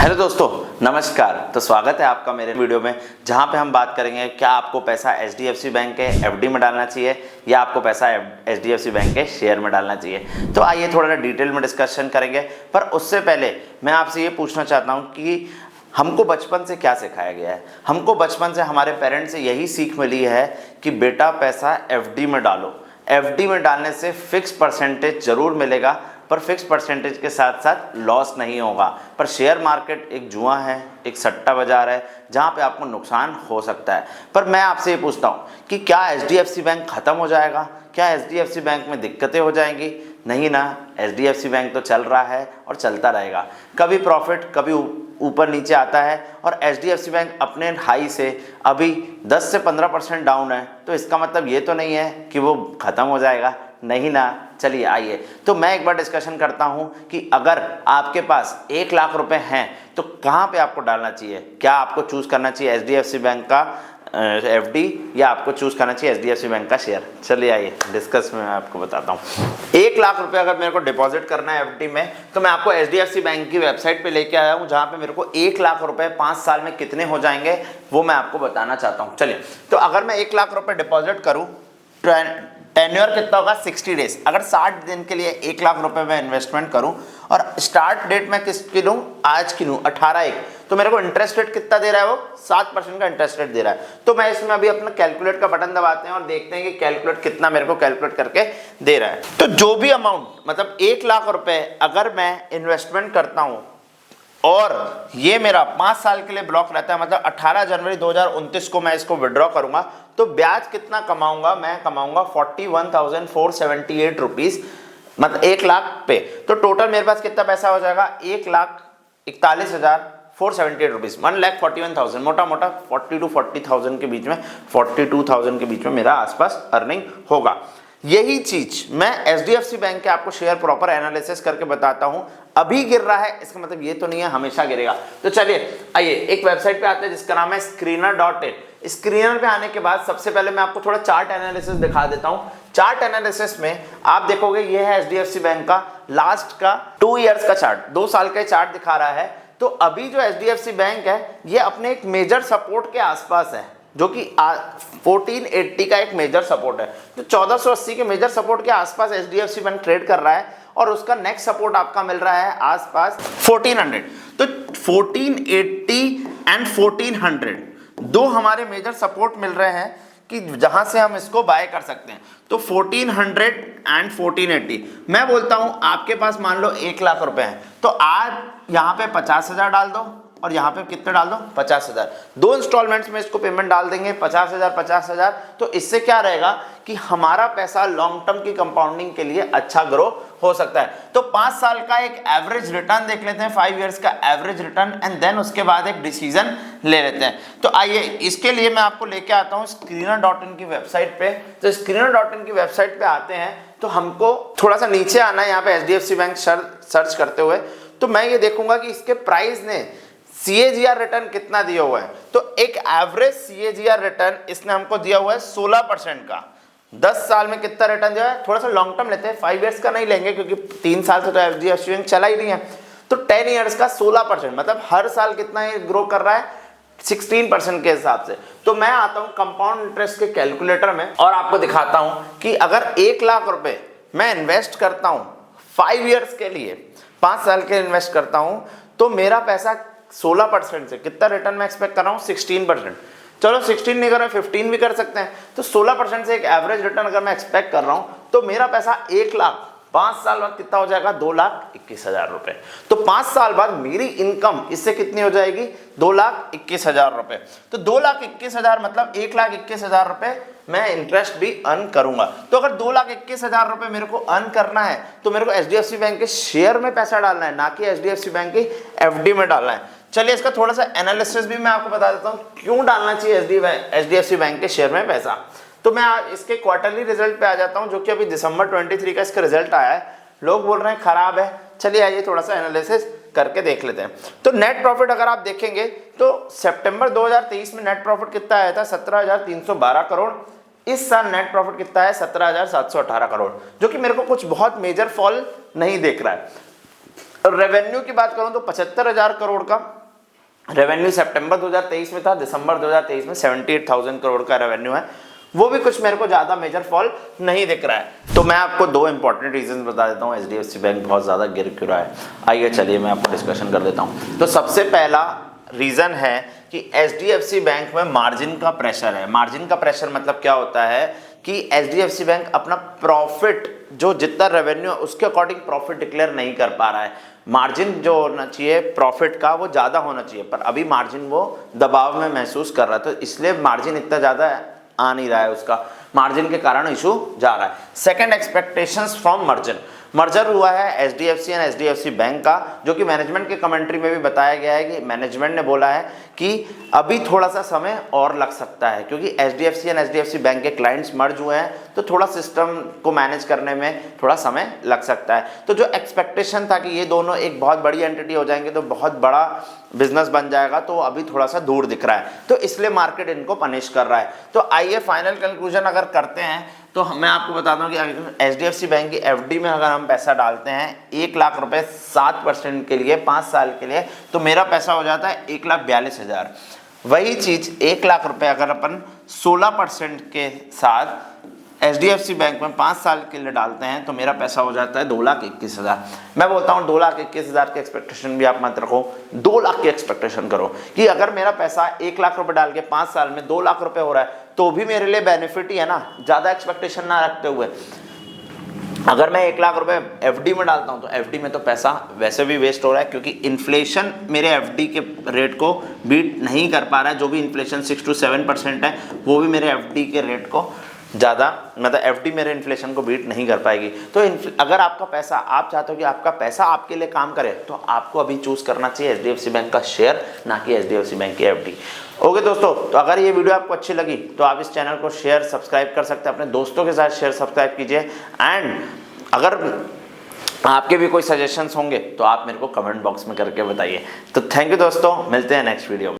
Hello दोस्तों, नमस्कार। तो स्वागत है आपका मेरे वीडियो में, जहां पे हम बात करेंगे क्या आपको पैसा एचडीएफसी बैंक के एफडी में डालना चाहिए या आपको पैसा एचडीएफसी बैंक के शेयर में डालना चाहिए। तो आइए थोड़ा डिटेल में डिस्कशन करेंगे, पर उससे पहले मैं आपसे ये पूछना चाहता हूँ कि हमको बचपन से क्या सिखाया गया है। हमको बचपन से हमारे पेरेंट्स से यही सीख मिली है कि बेटा पैसा एफडी में डालो। एफडी में डालने से फिक्स परसेंटेज जरूर मिलेगा, पर फिक्स परसेंटेज के साथ साथ लॉस नहीं होगा। पर शेयर मार्केट एक जुआ है, एक सट्टा बाजार है, जहां पे आपको नुकसान हो सकता है। पर मैं आपसे ये पूछता हूं कि क्या एचडीएफसी बैंक खत्म हो जाएगा? क्या एचडीएफसी बैंक में दिक्कतें हो जाएंगी? नहीं ना, एचडीएफसी बैंक तो चल रहा है और चलता रहेगा। कभी प्रॉफिट, कभी ऊपर नीचे आता है, और एचडीएफसी बैंक अपने हाई से अभी 10 से 15% डाउन है। तो इसका मतलब ये तो नहीं है कि वो खत्म हो जाएगा, नहीं ना। चलिए आइए, तो मैं एक बार डिस्कशन करता हूं कि अगर आपके पास 1 लाख रुपए हैं तो कहां पे आपको डालना चाहिए। क्या आपको चूज करना चाहिए एचडीएफसी बैंक का एफडी या आपको चूज करना चाहिए एचडीएफसी बैंक का शेयर। चलिए आइए डिस्कस में मैं आपको बताता हूँ। 1 लाख रुपए अगर मेरे को डिपॉजिट करना है एफडी में, तो मैं आपको एचडीएफसी बैंक की वेबसाइट पे लेके आया हूँ, जहाँ पे मेरे को 1 लाख रुपए 5 साल में कितने हो जाएंगे वो मैं आपको बताना चाहता हूँ। चलिए, तो अगर मैं 1 लाख रुपए डिपॉजिट करूँ, टेन्योर कितना होगा 60 डेज। अगर 60 दिन के लिए 1 लाख रुपए में इन्वेस्टमेंट करूं और स्टार्ट डेट मैं किसकी लूं, आज की लूं 18/1, तो मेरे को इंटरेस्ट रेट कितना दे रहा है, वो 7% का इंटरेस्ट रेट दे रहा है। तो मैं इसमें अभी अपना कैलकुलेट का बटन दबाते हैं और देखते हैं कि कैलकुलेट कितना मेरे को कैलकुलेट करके दे रहा है। तो जो भी अमाउंट, मतलब 1 लाख रुपए अगर मैं इन्वेस्टमेंट करता हूं और ये मेरा 5 साल के लिए ब्लॉक रहता है, मतलब 18 जनवरी 2029 को मैं इसको विड्रॉ करूंगा, तो ब्याज कितना कमाऊंगा, मैं कमाऊंगा 41,478 रुपीज, मतलब 1 लाख पे। तो टोटल मेरे पास कितना पैसा हो जाएगा, 1,41,478 रुपीज, 1,41,000, मोटा मोटा 40 to 40,000 के बीच में, 42,000 के बीच में मेरा आसपास अर्निंग होगा। यही चीज मैं एचडीएफसी बैंक के आपको शेयर प्रॉपर एनालिसिस करके बताता हूं। अभी गिर रहा है, इसका मतलब ये तो नहीं है हमेशा गिरेगा। तो चलिए आइए एक वेबसाइट पे आते हैं जिसका नाम है screener.in। स्क्रीनर पे आने के बाद सबसे पहले मैं आपको थोड़ा चार्ट एनालिसिस दिखा देता हूं। चार्ट एनालिसिस में आप देखोगे ये है एचडीएफसी बैंक का लास्ट का 2 इयर्स का चार्ट, 2 साल का चार्ट दिखा रहा है। तो अभी जो एचडीएफसी बैंक है ये अपने एक मेजर सपोर्ट के आसपास है, जो कि 1480 का एक मेजर सपोर्ट है। तो 1480 के मेजर सपोर्ट के आसपास एचडीएफसी बैंक ट्रेड कर रहा है, और उसका नेक्स्ट सपोर्ट आपका मिल रहा है आसपास 1400। तो 1480 एंड 1400 दो हमारे मेजर सपोर्ट मिल रहे हैं कि जहां से हम इसको बाय कर सकते हैं। तो 1400 एंड 1480, मैं बोलता हूं आपके पास मान लो 1 लाख रुपए हैं, तो आप यहां पे 50,000 डाल दो और यहाँ पे कितने डाल दो, 50,000। 2 इंस्टॉलमेंट्स में इसको पेमेंट डाल देंगे 50,000। तो इससे क्या रहेगा कि हमारा पैसा लॉन्ग टर्म की कंपाउंडिंग के लिए अच्छा ग्रो हो सकता है। तो 5 साल का एक एवरेज रिटर्न देख लेते हैं, 5 इयर्स का एवरेज रिटर्न, एंड देन उसके बाद एक डिसीजन ले लेते हैं। तो आइए इसके लिए मैं आपको लेके आता हूँ screener.in की वेबसाइट पे। तो screener.in की वेबसाइट पे आते हैं, तो हमको थोड़ा सा नीचे आना है, यहाँ पे एचडीएफसी बैंक सर्च करते हुए। तो मैं ये देखूंगा कि इसके प्राइस ने CAGR रिटर्न कितना दिया हुआ है। तो एक एवरेज CAGR रिटर्न इसने हमको दिया हुआ है 16% का। 10 साल में कितना रिटर्न दिया है, थोड़ा सा लॉन्ग टर्म लेते हैं, 5 इयर्स का नहीं लेंगे क्योंकि 3 साल से तो एचडीएफसी बैंक चला ही नहीं है। तो 10 इयर्स का 16%, मतलब हर साल कितना ये ग्रो कर रहा है, 16% के हिसाब से। तो मैं आता हूं कंपाउंड इंटरेस्ट के कैलकुलेटर में और आपको दिखाता हूं कि अगर 1 लाख रुपए मैं इन्वेस्ट करता हूं 5 इयर्स के लिए, 5 साल के इन्वेस्ट करता हूं, तो मेरा पैसा 16% से कितना रिटर्न मैं एक्सपेक्ट कर रहा हूँ, 16%। चलो 16 नहीं कर रहे, 15 भी कर सकते हैं। तो 16% से एक एवरेज रिटर्न अगर मैं एक्सपेक्ट कर रहा हूँ, तो मेरा पैसा 1 लाख 5 साल बाद कितना हो जाएगा, 2,21,000 रुपए। तो 5 साल बाद मेरी इनकम इससे कितनी हो जाएगी, 2,21,000 रुपए। तो 2,21,000 मतलब 1,21,000 रुपए मैं इंटरेस्ट भी अर्न करूंगा। तो अगर 2,21,000 रुपए मेरे को अर्न करना है, तो मेरे को एचडीएफसी बैंक के शेयर में पैसा डालना है, ना कि एचडीएफसी बैंक की एफडी में डालना है। चलिए इसका थोड़ा सा एनालिसिस भी मैं आपको बता देता हूँ, क्यों डालना चाहिए एचडीएफसी बैंक के शेयर में पैसा। तो मैं इसके क्वार्टरली रिजल्ट पे आ जाता हूँ, जो कि अभी दिसंबर 23 का इसका रिजल्ट आया है। लोग बोल रहे हैं खराब है, चलिए आइए थोड़ा सा एनालिसिस करके देख लेते हैं। तो नेट प्रॉफिट अगर आप देखेंगे तो सितंबर 2023 में नेट प्रॉफिट कितना आया था, 17,312 करोड़। इस साल नेट प्रॉफिट कितना है, 17,718 करोड़, जो कि मेरे को कुछ बहुत मेजर फॉल नहीं देख रहा है। रेवेन्यू की बात करूं तो 75,000 करोड़ का रेवेन्यू सितंबर 2023 में था, दिसंबर 2023 में 78,000 करोड़ का रेवेन्यू है। वो भी कुछ मेरे को ज्यादा मेजर फॉल नहीं दिख रहा है। तो मैं आपको दो इंपॉर्टेंट रीजन बता देता हूँ एचडीएफसी बैंक बहुत ज्यादा गिर क्यों रहा है। आइए चलिए मैं आपको डिस्कशन कर देता हूँ। तो सबसे पहला रीजन है कि एचडीएफसी बैंक में मार्जिन का प्रेशर है। मार्जिन का प्रेशर मतलब क्या होता है कि एचडीएफसी बैंक अपना प्रॉफिट जो जितना रेवेन्यू है उसके अकॉर्डिंग प्रॉफिट डिक्लेयर नहीं कर पा रहा है। मार्जिन जो होना चाहिए प्रॉफिट का वो ज़्यादा होना चाहिए, पर अभी मार्जिन वो दबाव में महसूस कर रहा है, तो इसलिए मार्जिन इतना ज़्यादा आ नहीं रहा है, उसका मार्जिन के कारण इशू जा रहा है। सेकंड, एक्सपेक्टेशंस फ्रॉम मर्जर हुआ है एचडीएफसी एंड एचडीएफसी बैंक का, जो कि मैनेजमेंट के कमेंट्री में भी बताया गया है कि मैनेजमेंट ने बोला है कि अभी थोड़ा सा समय और लग सकता है, क्योंकि एचडीएफसी एंड एचडीएफसी बैंक के क्लाइंट्स मर्ज हुए हैं, तो थोड़ा सिस्टम को मैनेज करने में थोड़ा समय लग सकता है। तो जो एक्सपेक्टेशन था कि ये दोनों एक बहुत बड़ी एंटिटी हो जाएंगे तो बहुत बड़ा बिजनेस बन जाएगा, तो अभी थोड़ा सा दूर दिख रहा है, तो इसलिए मार्केट इनको पनिश कर रहा है। तो आइए फाइनल कंक्लूजन अगर करते हैं तो मैं आपको बता दूं कि एचडीएफसी बैंक की एफडी में अगर हम पैसा डालते हैं 1 लाख रुपए 7% के लिए 5 साल के लिए, तो मेरा पैसा हो जाता है 1,42,000। वही चीज 1 लाख रुपए अगर अपन 16% के साथ एचडीएफसी बैंक में 5 साल के लिए डालते हैं तो मेरा पैसा हो जाता है 2,21,000। मैं बोलता हूँ 2,21,000 की एक्सपेक्टेशन भी आप मत रखो, 2 लाख की एक्सपेक्टेशन करो कि अगर मेरा पैसा 1 लाख रुपए डाल के 5 साल में 2 लाख रुपए हो रहा है तो भी मेरे लिए बेनिफिट ही है ना, ज्यादा एक्सपेक्टेशन ना रखते हुए। अगर मैं 1 लाख रुपए एफडी में डालता हूं तो एफडी में तो पैसा वैसे भी वेस्ट हो रहा है, क्योंकि इन्फ्लेशन मेरे एफडी के रेट को बीट नहीं कर पा रहा है। जो भी इन्फ्लेशन 6 to 7% है वो भी मेरे एफडी के रेट को ज़्यादा, मतलब एफडी मेरे इन्फ्लेशन को बीट नहीं कर पाएगी। तो अगर आपका पैसा, आप चाहते हो कि आपका पैसा आपके लिए काम करे, तो आपको अभी चूज करना चाहिए एचडीएफसी बैंक का शेयर, ना कि एचडीएफसी बैंक की एफडी। ओके दोस्तों, तो अगर ये वीडियो आपको अच्छी लगी तो आप इस चैनल को शेयर सब्सक्राइब कर सकते हैं, अपने दोस्तों के साथ शेयर सब्सक्राइब कीजिए। एंड अगर आपके भी कोई सजेशंस होंगे तो आप मेरे को कमेंट बॉक्स में करके बताइए। तो थैंक यू दोस्तों, मिलते हैं नेक्स्ट वीडियो में।